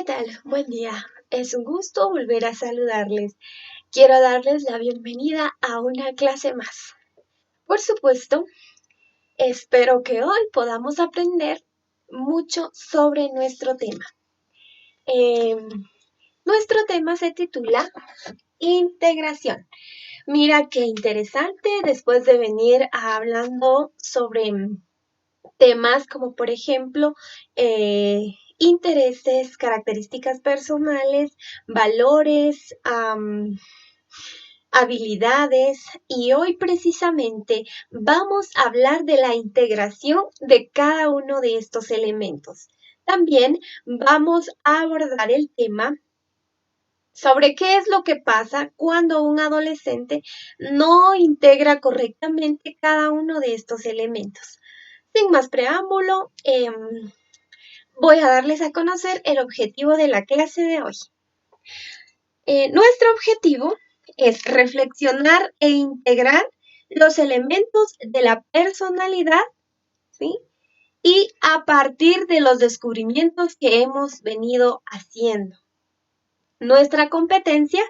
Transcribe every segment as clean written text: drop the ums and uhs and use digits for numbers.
tal? Buen día. Es un gusto volver a saludarles. Quiero darles la bienvenida a una clase más. Por supuesto, espero que hoy podamos aprender mucho sobre nuestro tema. Nuestro tema se titula Integración. Mira qué interesante después de venir hablando sobre temas como por ejemplo intereses, características personales, valores, habilidades, y hoy precisamente vamos a hablar de la integración de cada uno de estos elementos. También vamos a abordar el tema sobre qué es lo que pasa cuando un adolescente no integra correctamente cada uno de estos elementos. Sin más preámbulo, voy a darles a conocer el objetivo de la clase de hoy. Nuestro objetivo es reflexionar e integrar los elementos de la personalidad, ¿sí? Y a partir de los descubrimientos que hemos venido haciendo. Nuestra competencia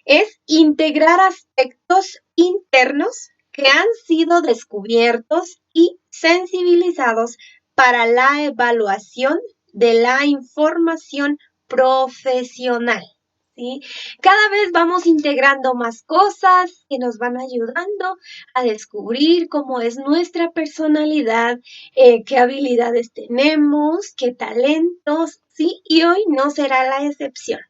es integrar aspectos internos que han sido descubiertos y sensibilizados para la evaluación de la información profesional, ¿sí? Cada vez vamos integrando más cosas que nos van ayudando a descubrir cómo es nuestra personalidad, qué habilidades tenemos, qué talentos, ¿sí? Y hoy no será la excepción.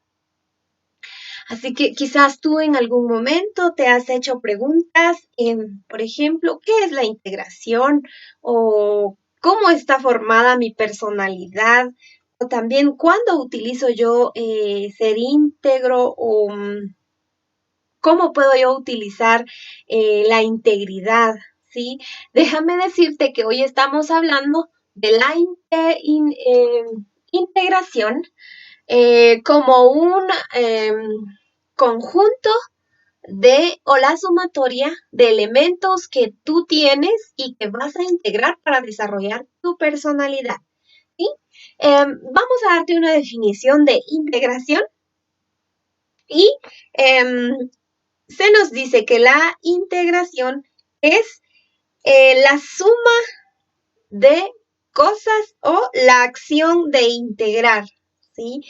Así que quizás tú en algún momento te has hecho preguntas, por ejemplo, ¿qué es la integración? O ¿cómo está formada mi personalidad? O también, ¿cuándo utilizo yo ser íntegro? O ¿cómo puedo yo utilizar la integridad? ¿Sí? Déjame decirte que hoy estamos hablando de la integración como un conjunto o la sumatoria de elementos que tú tienes y que vas a integrar para desarrollar tu personalidad. ¿Sí? Vamos a darte una definición de integración y se nos dice que la integración es la suma de cosas o la acción de integrar, ¿sí?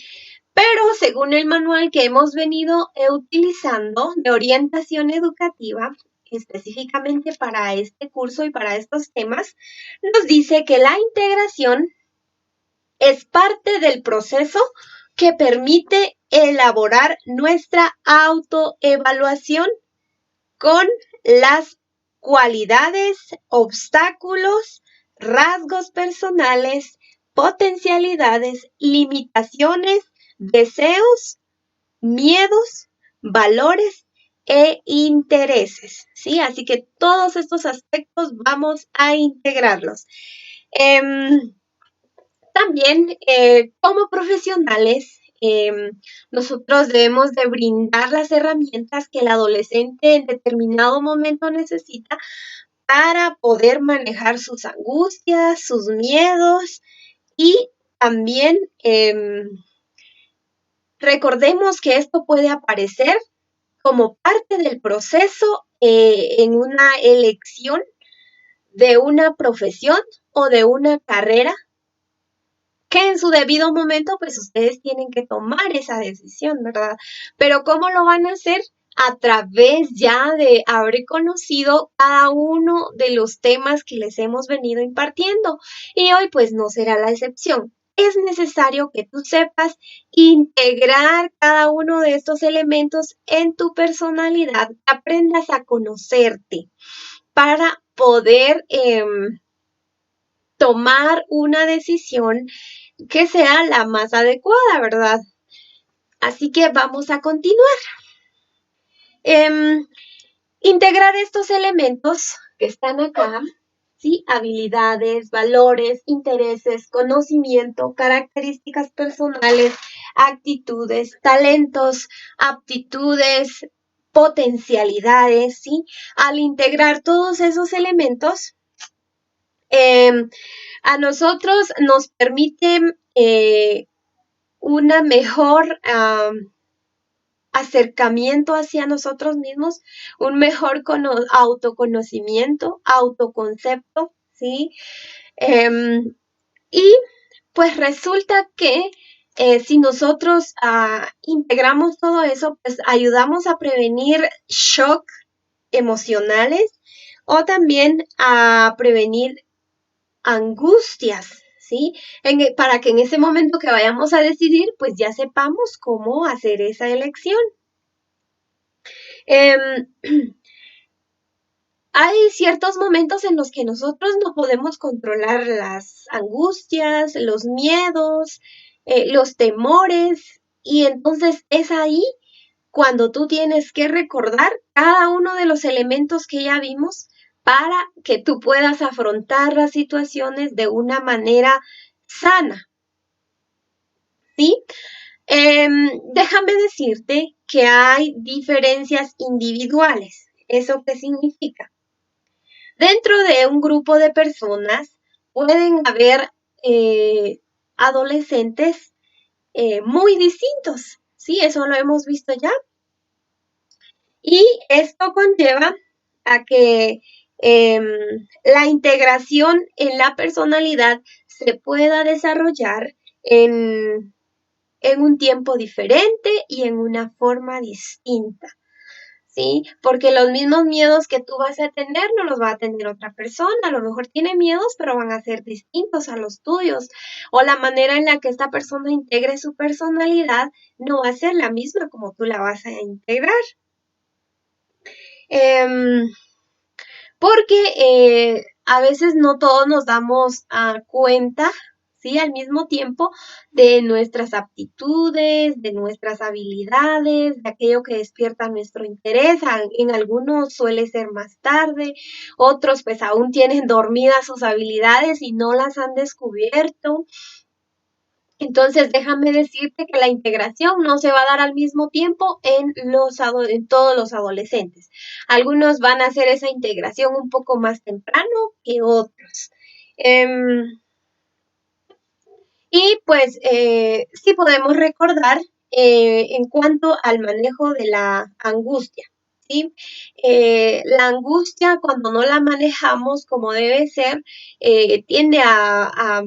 Pero según el manual que hemos venido utilizando de orientación educativa, específicamente para este curso y para estos temas, nos dice que la integración es parte del proceso que permite elaborar nuestra autoevaluación con las cualidades, obstáculos, rasgos personales, potencialidades, limitaciones, deseos, miedos, valores e intereses, ¿sí? Así que todos estos aspectos vamos a integrarlos. También, como profesionales, nosotros debemos de brindar las herramientas que el adolescente en determinado momento necesita para poder manejar sus angustias, sus miedos y también recordemos que esto puede aparecer como parte del proceso en una elección de una profesión o de una carrera que en su debido momento, pues ustedes tienen que tomar esa decisión, ¿verdad? Pero ¿cómo lo van a hacer? A través ya de haber conocido cada uno de los temas que les hemos venido impartiendo. Y hoy pues no será la excepción. Es necesario que tú sepas integrar cada uno de estos elementos en tu personalidad, aprendas a conocerte para poder tomar una decisión que sea la más adecuada, ¿verdad? Así que vamos a continuar. Integrar estos elementos que están acá, ¿sí? Habilidades, valores, intereses, conocimiento, características personales, actitudes, talentos, aptitudes, potencialidades, ¿sí? Al integrar todos esos elementos, a nosotros nos permite una mejor acercamiento hacia nosotros mismos, un mejor autoconocimiento, autoconcepto, ¿sí? Y pues resulta que si nosotros integramos todo eso, pues ayudamos a prevenir shock emocionales o también a prevenir angustias, ¿sí? Para que en ese momento que vayamos a decidir, pues ya sepamos cómo hacer esa elección. Eh, Hay ciertos momentos en los que nosotros no podemos controlar las angustias, los miedos, los temores, y entonces es ahí cuando tú tienes que recordar cada uno de los elementos que ya vimos para que tú puedas afrontar las situaciones de una manera sana, ¿sí? Déjame decirte que hay diferencias individuales. ¿Eso qué significa? Dentro de un grupo de personas pueden haber adolescentes muy distintos, ¿sí? Eso lo hemos visto ya. Y esto conlleva a que la integración en la personalidad se pueda desarrollar en un tiempo diferente y en una forma distinta. ¿Sí? Porque los mismos miedos que tú vas a tener no los va a tener otra persona. A lo mejor tiene miedos, pero van a ser distintos a los tuyos. O la manera en la que esta persona integre su personalidad no va a ser la misma como tú la vas a integrar. Porque a veces no todos nos damos cuenta, ¿sí? Al mismo tiempo de nuestras aptitudes, de nuestras habilidades, de aquello que despierta nuestro interés. En algunos suele ser más tarde, otros pues aún tienen dormidas sus habilidades y no las han descubierto. Entonces, déjame decirte que la integración no se va a dar al mismo tiempo en todos los adolescentes. Algunos van a hacer esa integración un poco más temprano que otros. Y pues sí podemos recordar en cuanto al manejo de la angustia. ¿Sí? La angustia, cuando no la manejamos como debe ser, tiende a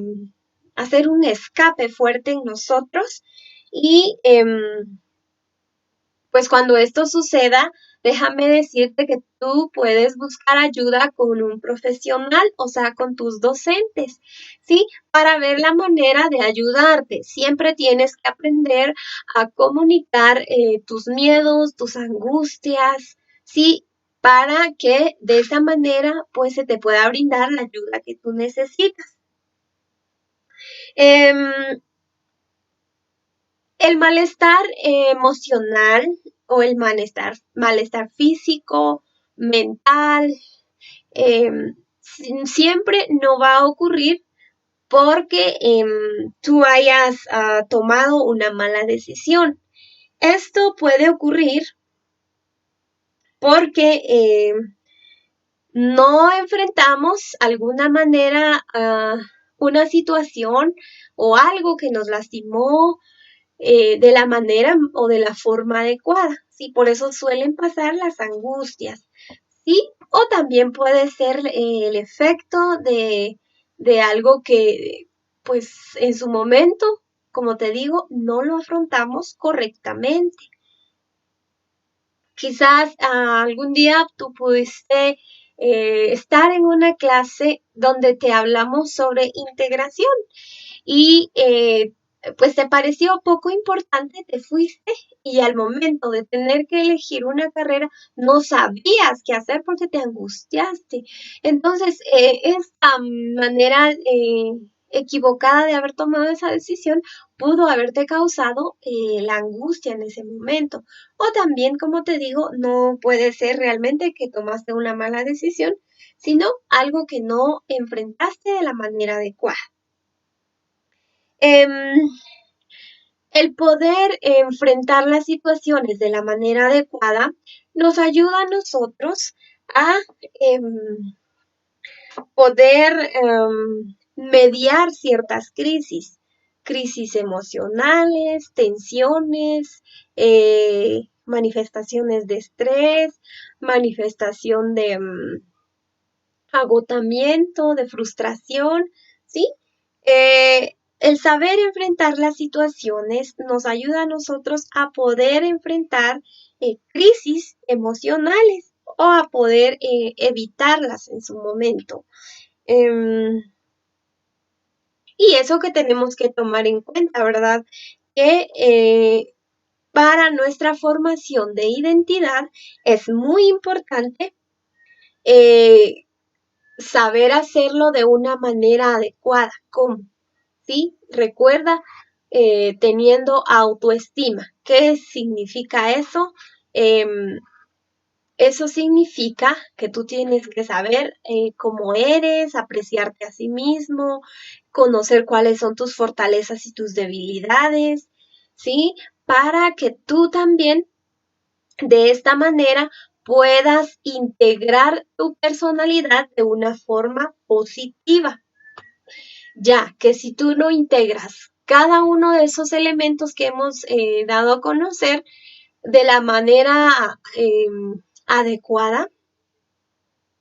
hacer un escape fuerte en nosotros y pues cuando esto suceda, déjame decirte que tú puedes buscar ayuda con un profesional, o sea, con tus docentes, ¿sí? Para ver la manera de ayudarte. Siempre tienes que aprender a comunicar tus miedos, tus angustias, ¿sí? Para que de esa manera, pues, se te pueda brindar la ayuda que tú necesitas. El malestar emocional o el malestar físico, mental, eh, siempre no va a ocurrir porque tú hayas tomado una mala decisión. Esto puede ocurrir porque no enfrentamos alguna manera una situación o algo que nos lastimó de la manera o de la forma adecuada, ¿sí? Por eso suelen pasar las angustias, ¿sí? O también puede ser el efecto de algo que, pues, en su momento, como te digo, no lo afrontamos correctamente. Quizás algún día tú pudiste estar en una clase donde te hablamos sobre integración y pues te pareció poco importante, te fuiste y al momento de tener que elegir una carrera no sabías qué hacer porque te angustiaste. Entonces, esta manera equivocada de haber tomado esa decisión pudo haberte causado la angustia en ese momento. O también, como te digo, no puede ser realmente que tomaste una mala decisión, sino algo que no enfrentaste de la manera adecuada. El poder enfrentar las situaciones de la manera adecuada nos ayuda a nosotros a poder mediar ciertas crisis. crisis emocionales, tensiones, manifestaciones de estrés, manifestación de agotamiento, de frustración, ¿sí? El saber enfrentar las situaciones nos ayuda a nosotros a poder enfrentar crisis emocionales o a poder evitarlas en su momento. Y eso que tenemos que tomar en cuenta, ¿verdad? Que para nuestra formación de identidad es muy importante saber hacerlo de una manera adecuada. ¿Cómo? ¿Sí? Recuerda, teniendo autoestima. ¿Qué significa eso? Eso significa que tú tienes que saber cómo eres, apreciarte a sí mismo, conocer cuáles son tus fortalezas y tus debilidades, ¿sí? Para que tú también de esta manera puedas integrar tu personalidad de una forma positiva. Ya que si tú no integras cada uno de esos elementos que hemos dado a conocer de la manera adecuada,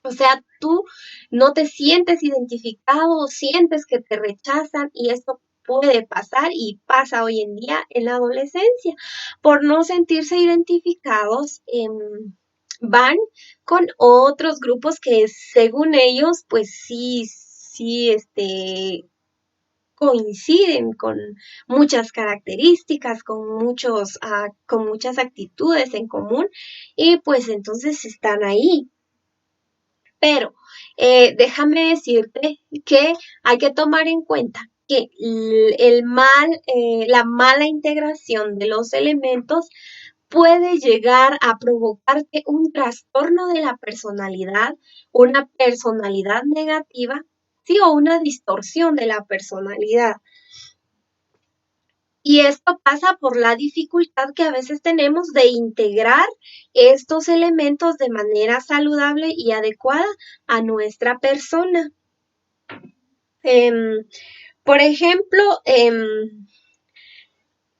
o sea, tú no te sientes identificado, sientes que te rechazan y esto puede pasar y pasa hoy en día en la adolescencia. Por no sentirse identificados, van con otros grupos que según ellos, pues sí, coinciden con muchas características, con muchas actitudes en común y pues entonces están ahí. Pero déjame decirte que hay que tomar en cuenta que la mala integración de los elementos puede llegar a provocarte un trastorno de la personalidad, una personalidad negativa, sí, o una distorsión de la personalidad. Y esto pasa por la dificultad que a veces tenemos de integrar estos elementos de manera saludable y adecuada a nuestra persona. Por ejemplo,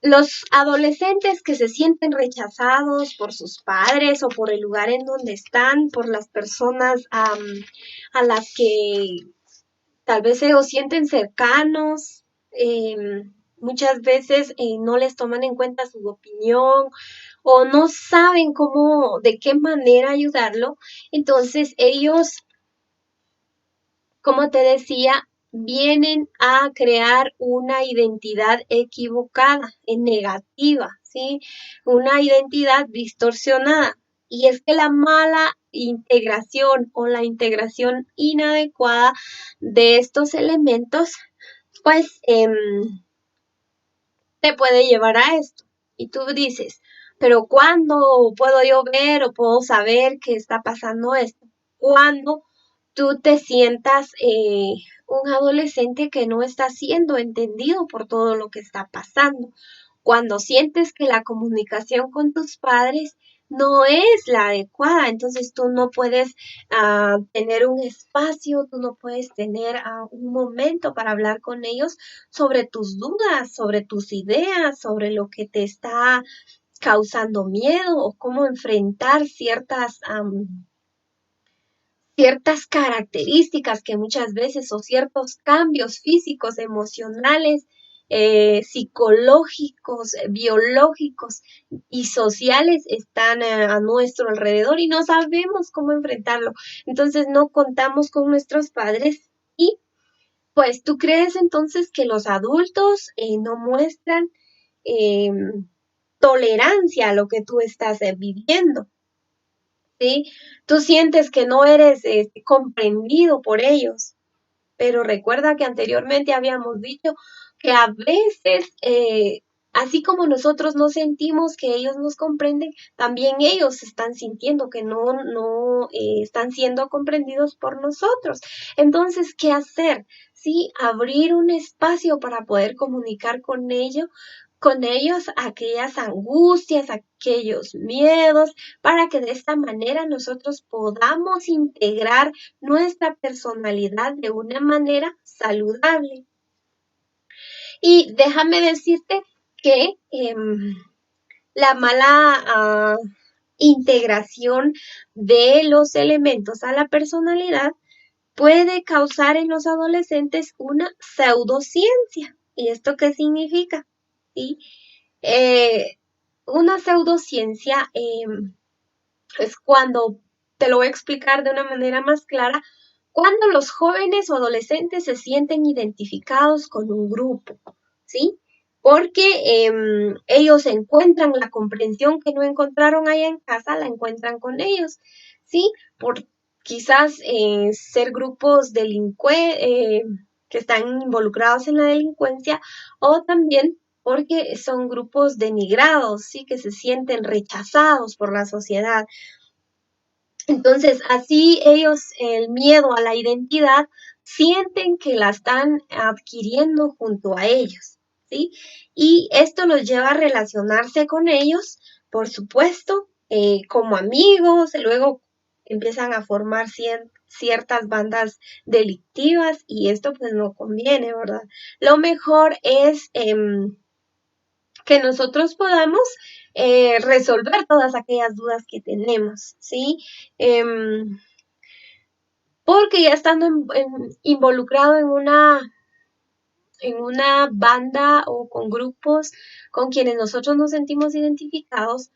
los adolescentes que se sienten rechazados por sus padres o por el lugar en donde están, por las personas a las que tal vez ellos sienten cercanos, muchas veces no les toman en cuenta su opinión o no saben cómo, de qué manera ayudarlo. Entonces ellos, como te decía, vienen a crear una identidad equivocada, negativa, ¿sí? Una identidad distorsionada. Y es que la mala integración o la integración inadecuada de estos elementos, pues te puede llevar a esto. Y tú dices, pero ¿cuándo puedo yo ver o puedo saber que está pasando esto? Cuando tú te sientas un adolescente que no está siendo entendido por todo lo que está pasando. Cuando sientes que la comunicación con tus padres no es la adecuada, entonces tú no puedes tener un espacio, tú no puedes tener un momento para hablar con ellos sobre tus dudas, sobre tus ideas, sobre lo que te está causando miedo o cómo enfrentar ciertas características que muchas veces o ciertos cambios físicos, emocionales, psicológicos, biológicos y sociales están a nuestro alrededor y no sabemos cómo enfrentarlo. Entonces no contamos con nuestros padres y pues tú crees entonces que los adultos no muestran eh, tolerancia a lo que tú estás viviendo. ¿Sí? Tú sientes que no eres comprendido por ellos, pero recuerda que anteriormente habíamos dicho que a veces, así como nosotros no sentimos que ellos nos comprenden, también ellos están sintiendo que no están siendo comprendidos por nosotros. Entonces, ¿qué hacer? Sí, abrir un espacio para poder comunicar con ellos aquellas angustias, aquellos miedos, para que de esta manera nosotros podamos integrar nuestra personalidad de una manera saludable. Y déjame decirte que la mala integración de los elementos a la personalidad puede causar en los adolescentes una pseudociencia. ¿Y esto qué significa? ¿Sí? Eh, una pseudociencia es cuando, te lo voy a explicar de una manera más clara, cuando los jóvenes o adolescentes se sienten identificados con un grupo, ¿sí? Porque ellos encuentran la comprensión que no encontraron allá en casa, la encuentran con ellos, ¿sí? Por quizás ser grupos que están involucrados en la delincuencia, o también porque son grupos denigrados, ¿sí? Que se sienten rechazados por la sociedad. Entonces, así ellos, el miedo a la identidad, sienten que la están adquiriendo junto a ellos, ¿sí? Y esto los lleva a relacionarse con ellos, por supuesto, como amigos, y luego empiezan a formar ciertas bandas delictivas y esto pues no conviene, ¿verdad? Lo mejor es que nosotros podamos resolver todas aquellas dudas que tenemos, ¿sí? Porque ya estando involucrado en una banda o con grupos con quienes nosotros nos sentimos identificados,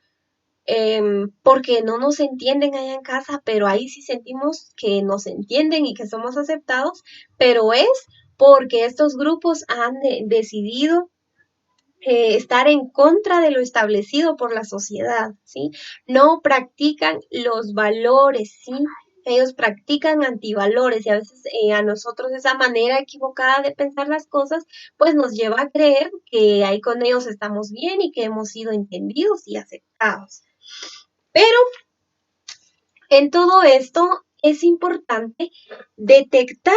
porque no nos entienden allá en casa, pero ahí sí sentimos que nos entienden y que somos aceptados, pero es porque estos grupos han decidido estar en contra de lo establecido por la sociedad, ¿sí? No practican los valores, ¿sí? Ellos practican antivalores y a veces a nosotros esa manera equivocada de pensar las cosas, pues nos lleva a creer que ahí con ellos estamos bien y que hemos sido entendidos y aceptados. Pero en todo esto es importante detectar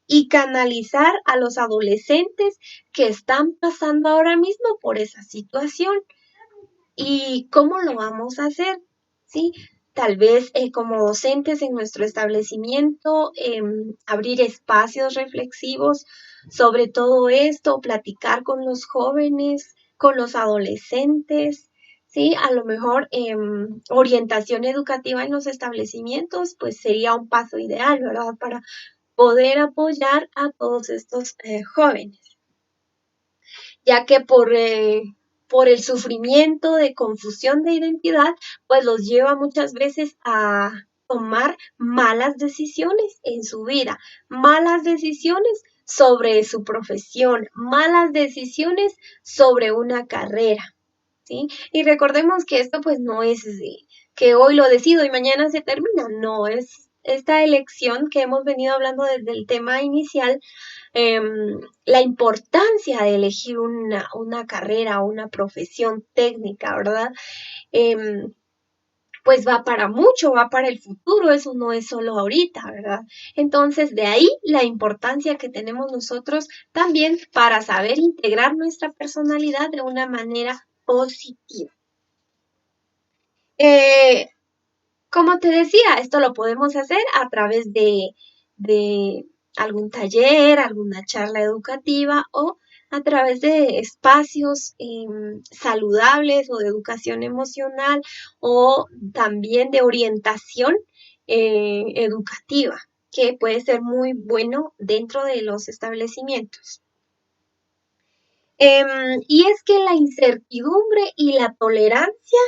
y canalizar a los adolescentes que están pasando ahora mismo por esa situación. ¿Y cómo lo vamos a hacer? ¿Sí? Tal vez como docentes en nuestro establecimiento, abrir espacios reflexivos sobre todo esto, platicar con los jóvenes, con los adolescentes, ¿sí? A lo mejor orientación educativa en los establecimientos, pues sería un paso ideal, ¿verdad? Para poder apoyar a todos estos jóvenes, ya que por el sufrimiento de confusión de identidad, pues los lleva muchas veces a tomar malas decisiones en su vida, malas decisiones sobre su profesión, malas decisiones sobre una carrera, ¿sí? Y recordemos que esto pues no es que hoy lo decido y mañana se termina, no, es esta elección que hemos venido hablando desde el tema inicial, la importancia de elegir una carrera, una profesión técnica, ¿verdad? Pues va para mucho, va para el futuro, eso no es solo ahorita, ¿verdad? Entonces, de ahí la importancia que tenemos nosotros también para saber integrar nuestra personalidad de una manera positiva. Como te decía, esto lo podemos hacer a través de algún taller, alguna charla educativa o a través de espacios saludables o de educación emocional o también de orientación educativa, que puede ser muy bueno dentro de los establecimientos. Y es que la incertidumbre y la tolerancia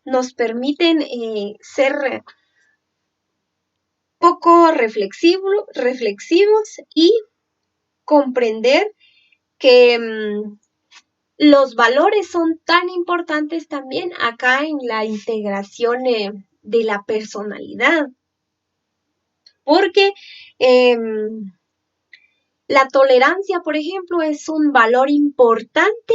nos permiten ser poco reflexivos y comprender que los valores son tan importantes también acá en la integración de la personalidad. Porque la tolerancia, por ejemplo, es un valor importante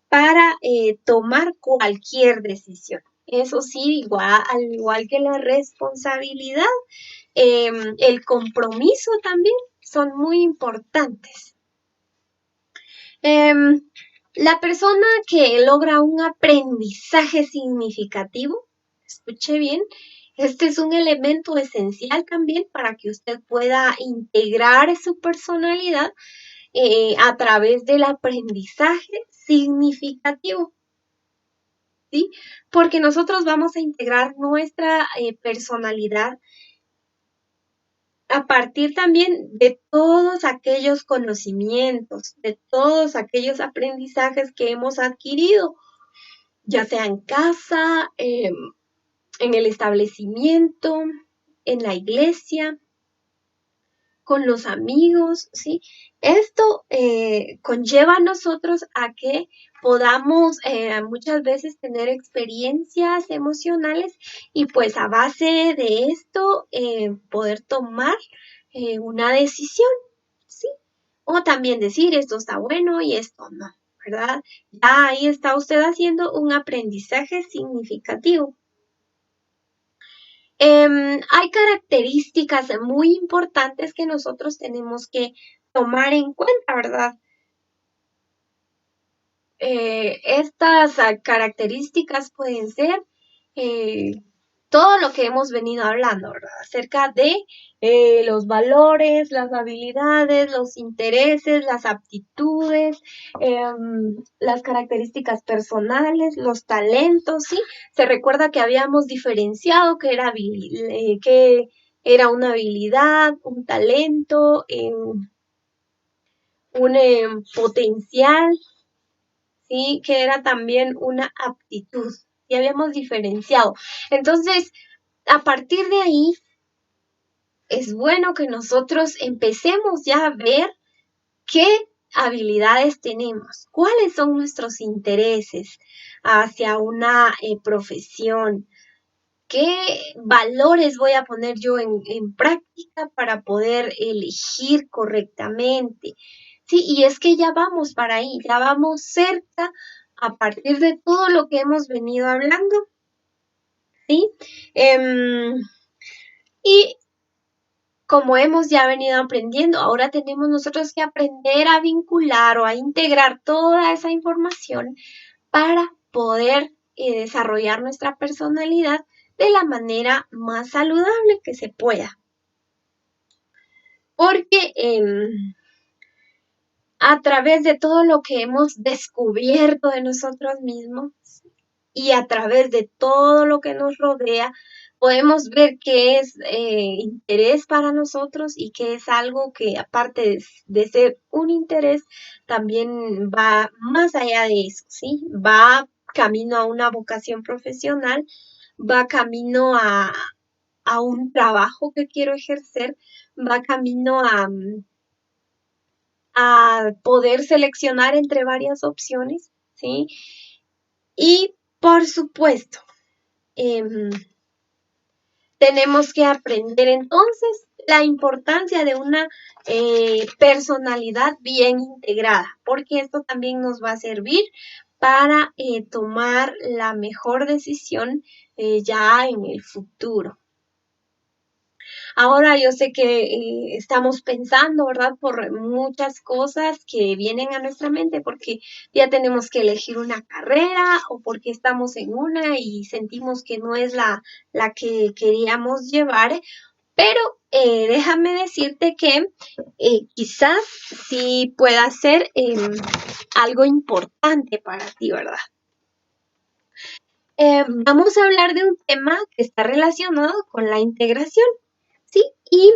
para tomar cualquier decisión. Eso sí, al igual que la responsabilidad, el compromiso también son muy importantes. La persona que logra un aprendizaje significativo, escuche bien, este es un elemento esencial también para que usted pueda integrar su personalidad. a través del aprendizaje significativo, ¿sí? Porque nosotros vamos a integrar nuestra personalidad a partir también de todos aquellos conocimientos, de todos aquellos aprendizajes que hemos adquirido, ya sea en casa, en el establecimiento, en la iglesia, con los amigos, ¿sí? Esto conlleva a nosotros a que podamos muchas veces tener experiencias emocionales y pues a base de esto poder tomar una decisión, ¿sí? O también decir esto está bueno y esto no, ¿verdad? Ya ahí está usted haciendo un aprendizaje significativo. Hay características muy importantes que nosotros tenemos que tomar en cuenta, ¿verdad? Estas características pueden ser eh, todo lo que hemos venido hablando, ¿verdad? Acerca de los valores, las habilidades, los intereses, las aptitudes, las características personales, los talentos, ¿sí? Se recuerda que habíamos diferenciado que era una habilidad, un talento, un potencial, ¿sí? Que era también una aptitud. Y habíamos diferenciado. Entonces, a partir de ahí, es bueno que nosotros empecemos ya a ver qué habilidades tenemos, cuáles son nuestros intereses hacia una profesión, qué valores voy a poner yo en práctica para poder elegir correctamente. Sí, y es que ya vamos para ahí, ya vamos cerca a partir de todo lo que hemos venido hablando, ¿sí? Y como hemos ya venido aprendiendo, ahora tenemos nosotros que aprender a vincular o a integrar toda esa información para poder desarrollar nuestra personalidad de la manera más saludable que se pueda. Porque a través de todo lo que hemos descubierto de nosotros mismos y a través de todo lo que nos rodea, podemos ver que es interés para nosotros y que es algo que aparte de ser un interés, también va más allá de eso, ¿sí? Va camino a una vocación profesional, va camino a un trabajo que quiero ejercer, va camino a poder seleccionar entre varias opciones, ¿sí? Y por supuesto, eh, tenemos que aprender entonces la importancia de una personalidad bien integrada, porque esto también nos va a servir para tomar la mejor decisión ya en el futuro. Ahora yo sé que estamos pensando, ¿verdad? Por muchas cosas que vienen a nuestra mente, porque ya tenemos que elegir una carrera o porque estamos en una y sentimos que no es la que queríamos llevar, pero déjame decirte que quizás sí pueda ser algo importante para ti, ¿verdad? Vamos a hablar de un tema que está relacionado con la integración, ¿sí? Y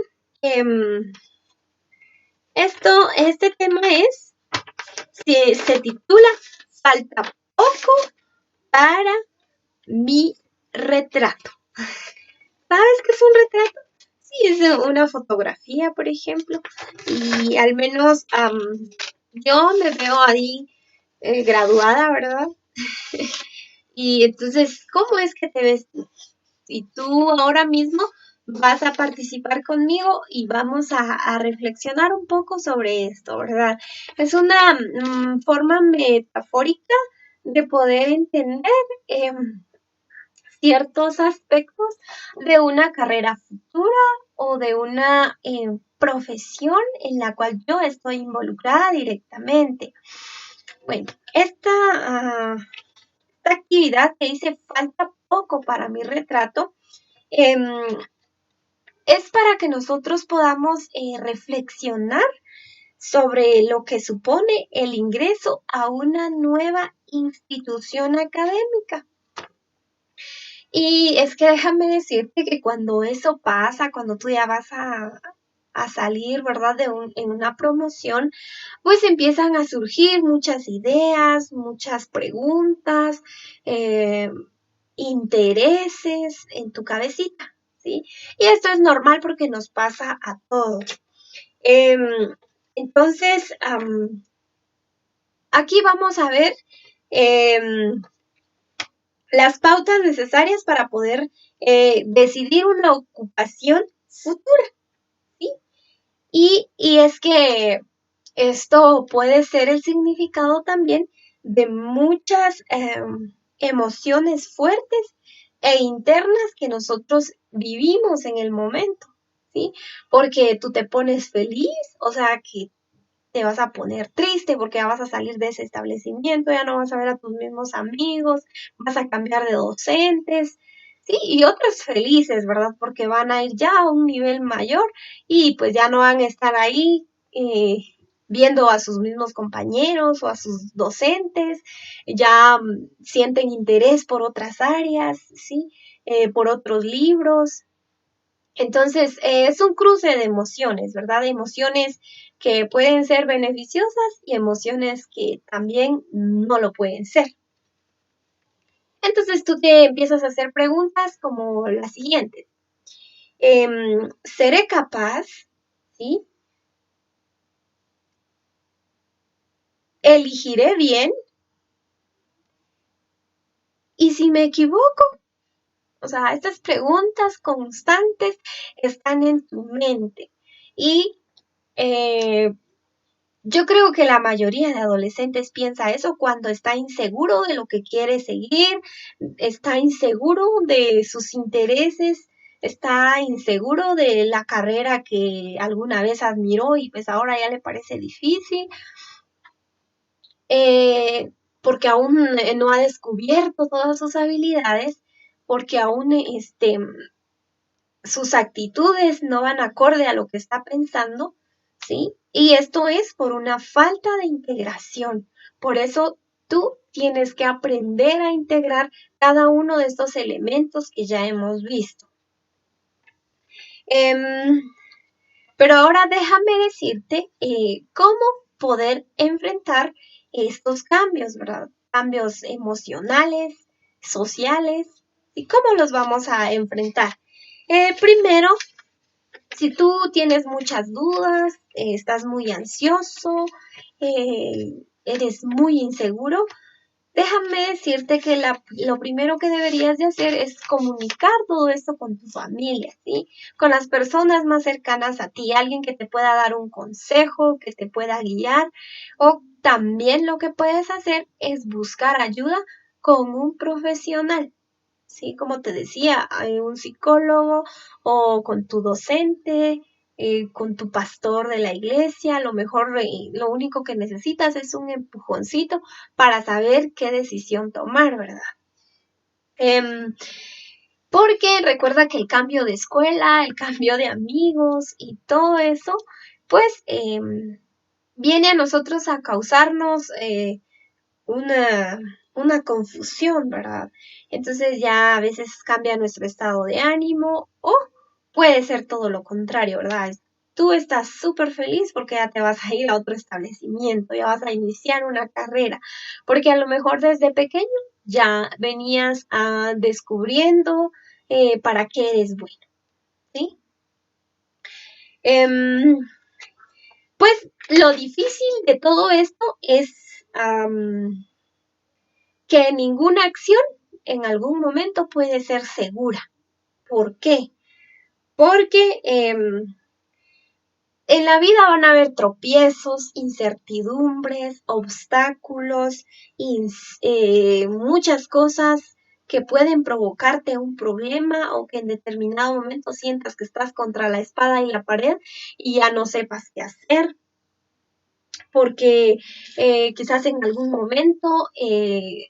este tema se titula Falta poco para mi retrato. ¿Sabes qué es un retrato? Sí, es una fotografía, por ejemplo, y al menos yo me veo ahí graduada, ¿verdad? Y entonces, ¿cómo es que te ves tú? Y tú ahora mismo vas a participar conmigo y vamos a reflexionar un poco sobre esto, ¿verdad? Es una forma metafórica de poder entender ciertos aspectos de una carrera futura o de una profesión en la cual yo estoy involucrada directamente. Bueno, esta actividad que dice falta poco para mi retrato, eh, es para que nosotros podamos reflexionar sobre lo que supone el ingreso a una nueva institución académica. Y es que déjame decirte que cuando eso pasa, cuando tú ya vas a salir, ¿verdad? En una promoción, pues empiezan a surgir muchas ideas, muchas preguntas, intereses en tu cabecita, ¿sí? Y esto es normal porque nos pasa a todos. Entonces, aquí vamos a ver las pautas necesarias para poder decidir una ocupación futura, ¿sí? Y es que esto puede ser el significado también de muchas emociones fuertes e internas que nosotros vivimos en el momento, ¿sí? Porque tú te pones feliz, o sea, que te vas a poner triste porque ya vas a salir de ese establecimiento, ya no vas a ver a tus mismos amigos, vas a cambiar de docentes, ¿sí? Y otros felices, ¿verdad? Porque van a ir ya a un nivel mayor y pues ya no van a estar ahí viendo a sus mismos compañeros o a sus docentes, ya sienten interés por otras áreas, ¿sí? Por otros libros. Entonces, es un cruce de emociones, ¿verdad? De emociones que pueden ser beneficiosas y emociones que también no lo pueden ser. Entonces, tú te empiezas a hacer preguntas como las siguientes. ¿Seré capaz? ¿Sí? ¿Elegiré bien? ¿Y si me equivoco? O sea, estas preguntas constantes están en tu mente y yo creo que la mayoría de adolescentes piensa eso cuando está inseguro de lo que quiere seguir, está inseguro de sus intereses, está inseguro de la carrera que alguna vez admiró y pues ahora ya le parece difícil, porque aún no ha descubierto todas sus habilidades, porque aún sus actitudes no van acorde a lo que está pensando, ¿sí? Y esto es por una falta de integración. Por eso tú tienes que aprender a integrar cada uno de estos elementos que ya hemos visto. Pero ahora déjame decirte cómo poder enfrentar estos cambios, ¿verdad? Cambios emocionales, sociales, y cómo los vamos a enfrentar. Primero, si tú tienes muchas dudas, estás muy ansioso, eres muy inseguro, déjame decirte que lo primero que deberías de hacer es comunicar todo esto con tu familia, ¿sí? Con las personas más cercanas a ti, alguien que te pueda dar un consejo, que te pueda guiar, o también lo que puedes hacer es buscar ayuda con un profesional. Sí, como te decía, hay un psicólogo o con tu docente, con tu pastor de la iglesia, a lo mejor lo único que necesitas es un empujoncito para saber qué decisión tomar, ¿verdad? Porque recuerda que el cambio de escuela, el cambio de amigos y todo eso, pues viene a nosotros a causarnos una, una confusión, ¿verdad? Entonces ya a veces cambia nuestro estado de ánimo o puede ser todo lo contrario, ¿verdad? Tú estás súper feliz porque ya te vas a ir a otro establecimiento, ya vas a iniciar una carrera, porque a lo mejor desde pequeño ya venías descubriendo para qué eres bueno, ¿sí? Em, pues lo difícil de todo esto es que ninguna acción en algún momento puede ser segura. ¿Por qué? Porque en la vida van a haber tropiezos, incertidumbres, obstáculos, muchas cosas que pueden provocarte un problema o que en determinado momento sientas que estás contra la espada y la pared y ya no sepas qué hacer, porque quizás en algún momento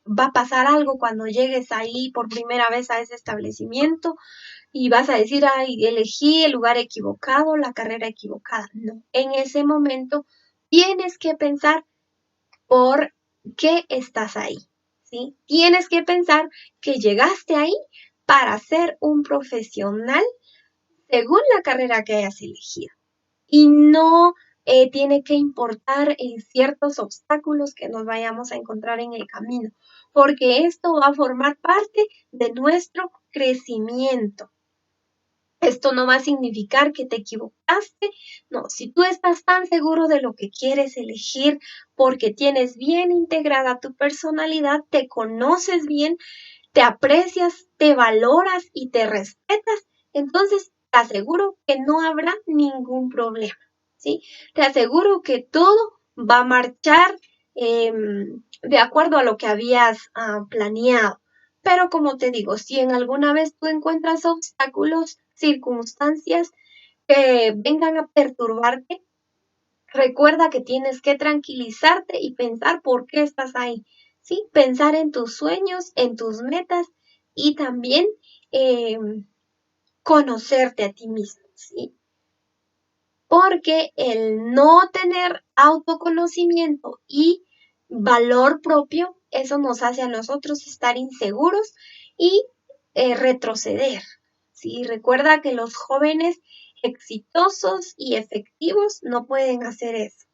va a pasar algo cuando llegues ahí por primera vez a ese establecimiento y vas a decir, ay, elegí el lugar equivocado, la carrera equivocada. No, en ese momento tienes que pensar por qué estás ahí, ¿sí? Tienes que pensar que llegaste ahí para ser un profesional según la carrera que hayas elegido. Y no tiene que importar en ciertos obstáculos que nos vayamos a encontrar en el camino, porque esto va a formar parte de nuestro crecimiento. Esto no va a significar que te equivocaste, no, si tú estás tan seguro de lo que quieres elegir porque tienes bien integrada tu personalidad, te conoces bien, te aprecias, te valoras y te respetas, entonces te aseguro que no habrá ningún problema, ¿sí? Te aseguro que todo va a marchar de acuerdo a lo que habías planeado. Pero como te digo, si en alguna vez tú encuentras obstáculos, circunstancias que vengan a perturbarte, recuerda que tienes que tranquilizarte y pensar por qué estás ahí, ¿sí? Pensar en tus sueños, en tus metas y también conocerte a ti mismo, ¿sí? Porque el no tener autoconocimiento y valor propio, eso nos hace a nosotros estar inseguros y retroceder, ¿sí? Recuerda que los jóvenes exitosos y efectivos no pueden hacer eso,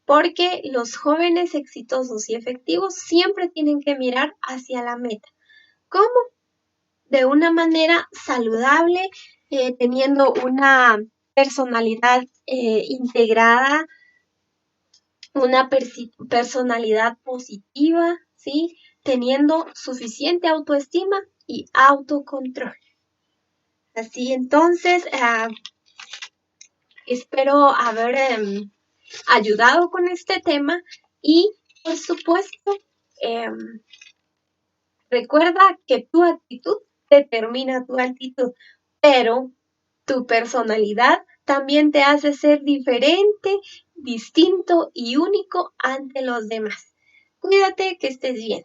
porque los jóvenes exitosos y efectivos siempre tienen que mirar hacia la meta. ¿Cómo? De una manera saludable, teniendo una personalidad integrada, una personalidad positiva, ¿sí? Teniendo suficiente autoestima y autocontrol. Así entonces, espero haber ayudado con este tema y, por supuesto, recuerda que tu actitud determina tu altitud, pero tu personalidad también te hace ser diferente, distinto y único ante los demás. Cuídate, que estés bien.